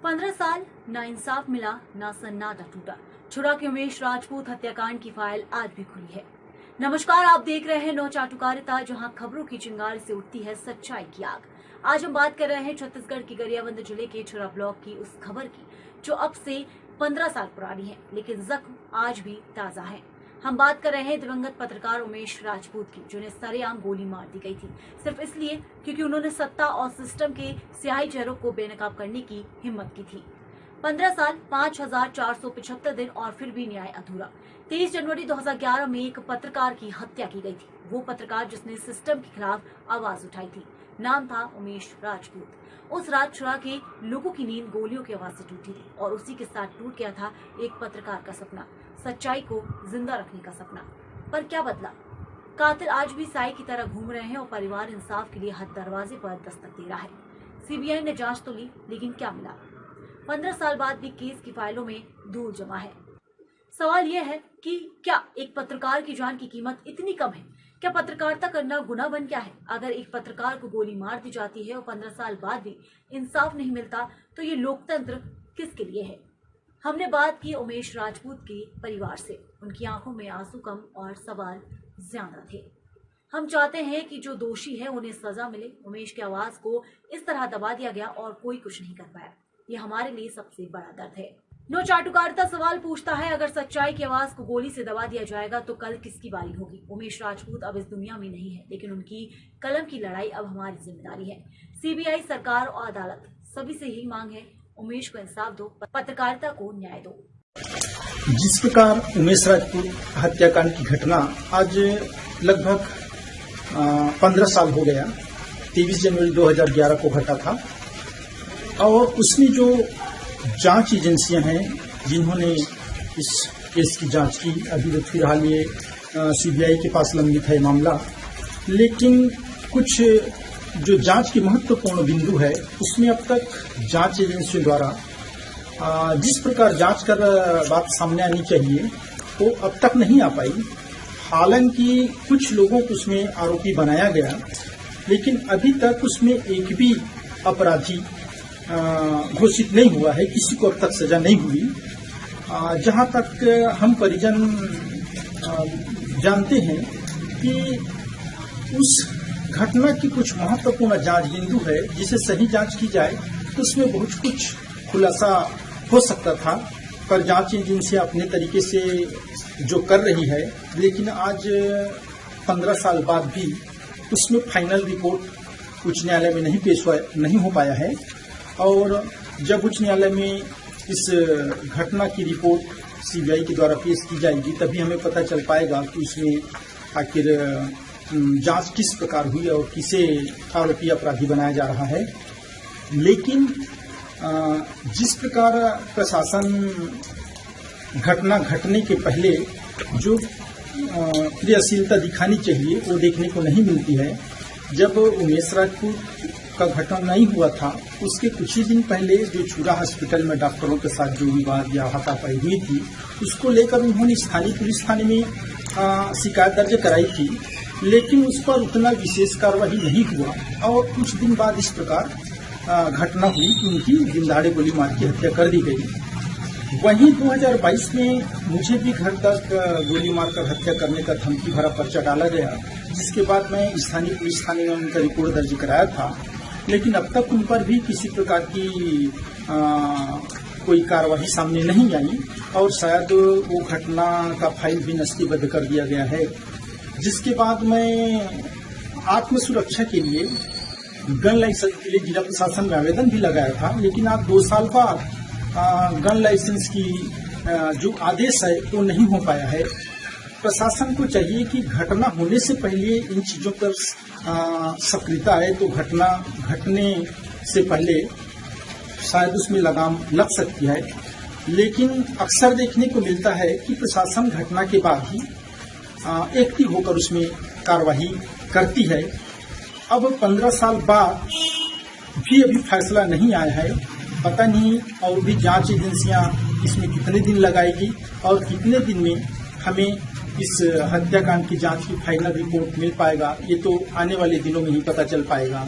15 साल ना इंसाफ मिला ना सन्नाटा टूटा। छुरा के उमेश राजपूत हत्याकांड की फाइल आज भी खुली है। नमस्कार, आप देख रहे हैं नौ चाटुकारिता, जहां खबरों की चिंगारी से उठती है सच्चाई की आग। आज हम बात कर रहे हैं छत्तीसगढ़ की गरियाबंद जिले के छुरा ब्लॉक की उस खबर की जो अब से 15 साल पुरानी है, लेकिन जख्म आज भी ताजा है। हम बात कर रहे हैं दिवंगत पत्रकार उमेश राजपूत की, जिन्हें सरेआम गोली मार दी गई थी, सिर्फ इसलिए क्योंकि उन्होंने सत्ता और सिस्टम के स्याही चेहरों को बेनकाब करने की हिम्मत की थी। 15 साल, 5475 दिन और फिर भी न्याय अधूरा। 23 जनवरी 2011 में एक पत्रकार की हत्या की गई थी। वो पत्रकार जिसने सिस्टम के खिलाफ आवाज उठाई थी, नाम था उमेश राजपूत। उस रात छुरा के लोगों की नींद गोलियों की आवाज से टूटी थी और उसी के साथ टूट गया था एक पत्रकार का सपना, सच्चाई को जिंदा रखने का सपना। पर क्या बदला? कातिल आज भी साई की तरह घूम रहे हैं और परिवार इंसाफ के लिए हर दरवाजे पर दस्तक दे रहा है। सीबीआई ने जांच तो ली, लेकिन क्या मिला? 15 साल बाद भी केस की फाइलों में धूल जमा है। सवाल यह है कि क्या एक पत्रकार की जान की कीमत इतनी कम है? क्या पत्रकारिता करना गुनाह बन गया है? अगर एक पत्रकार को गोली मार दी जाती है और 15 साल बाद भी इंसाफ नहीं मिलता, तो ये लोकतंत्र किसके लिए है? हमने बात की उमेश राजपूत के परिवार से। उनकी आंखों में आंसू कम और सवाल ज्यादा थे। हम चाहते हैं कि जो दोषी है उन्हें सजा मिले। उमेश की आवाज को इस तरह दबा दिया गया और कोई कुछ नहीं कर पाया। ये हमारे लिए सबसे बड़ा दर्द है। नो चाटुकारिता सवाल पूछता है, अगर सच्चाई की आवाज को गोली से दबा दिया जाएगा तो कल किसकी बारी होगी? उमेश राजपूत अब इस दुनिया में नहीं है, लेकिन उनकी कलम की लड़ाई अब हमारी जिम्मेदारी है। सीबीआई, सरकार और अदालत, सभी से यही मांग है, उमेश को इंसाफ दो, पत्रकारिता को न्याय दो। जिस प्रकार उमेश राजपूत हत्याकांड की घटना आज लगभग 15 साल हो गया, 23 जनवरी 2011 को घटा था, और उसमें जो जांच एजेंसियां हैं जिन्होंने इस केस की जांच की, अभी तो फिलहाल ये सीबीआई के पास लंबित है मामला, लेकिन कुछ जो जांच की महत्वपूर्ण बिंदु है उसमें अब तक जांच एजेंसियों द्वारा जिस प्रकार जांच कर बात सामने आनी चाहिए वो अब तक नहीं आ पाई। हालांकि कुछ लोगों को उसमें आरोपी बनाया गया, लेकिन अभी तक उसमें एक भी अपराधी घोषित नहीं हुआ है, किसी को अब तक सजा नहीं हुई। जहां तक हम परिजन जानते हैं कि उस घटना की कुछ महत्वपूर्ण जांच बिंदु है, जिसे सही जांच की जाए तो उसमें बहुत कुछ खुलासा हो सकता था, पर जांच एजेंसियां अपने तरीके से जो कर रही है, लेकिन आज 15 साल बाद भी उसमें फाइनल रिपोर्ट उच्च न्यायालय में नहीं हो पाया है। और जब उच्च न्यायालय में इस घटना की रिपोर्ट सीबीआई के द्वारा पेश की जाएगी, तभी हमें पता चल पाएगा कि उसमें आखिर जांच किस प्रकार हुई और किसे आरोपी अपराधी बनाया जा रहा है। लेकिन जिस प्रकार प्रशासन घटना घटने के पहले जो क्रियाशीलता दिखानी चाहिए वो देखने को नहीं मिलती है। जब उमेश राजपूत का घटना नहीं हुआ था, उसके कुछ ही दिन पहले जो छुरा हॉस्पिटल में डॉक्टरों के साथ जो विवाद या हाथापाई हुई थी, उसको लेकर उन्होंने स्थानीय पुलिस थाने में शिकायत दर्ज कराई थी, लेकिन उस पर उतना विशेष कार्रवाई नहीं हुआ। और कुछ दिन बाद इस प्रकार घटना हुई कि उनकी दिनदहाड़े गोली मार की हत्या कर दी गई। वहीं 2022 में मुझे भी घर तक गोली मारकर हत्या करने का धमकी भरा पर्चा डाला गया, जिसके बाद मैं स्थानीय पुलिस थाने में उनका रिपोर्ट दर्ज कराया था, लेकिन अब तक उन पर भी किसी प्रकार की कोई कार्रवाई सामने नहीं आई और शायद वो घटना का फाइल भी नस्तीबद्ध कर दिया गया है। जिसके बाद मैं आत्म सुरक्षा के लिए गन लाइसेंस के लिए जिला प्रशासन में आवेदन भी लगाया था, लेकिन आज 2 साल बाद गन लाइसेंस की जो आदेश है वो नहीं हो पाया है। प्रशासन को चाहिए कि घटना होने से पहले इन चीजों पर सक्रियता है, तो घटना घटने से पहले शायद उसमें लगाम लग सकती है। लेकिन अक्सर देखने को मिलता है कि प्रशासन घटना के बाद ही एक्टिव होकर उसमें कार्रवाई करती है। अब 15 साल बाद भी अभी फैसला नहीं आया है, पता नहीं और भी जांच एजेंसियां इसमें कितने दिन लगाएगी और कितने दिन में हमें इस हत्याकांड की जांच की फाइनल रिपोर्ट मिल पाएगा, ये तो आने वाले दिनों में ही पता चल पाएगा।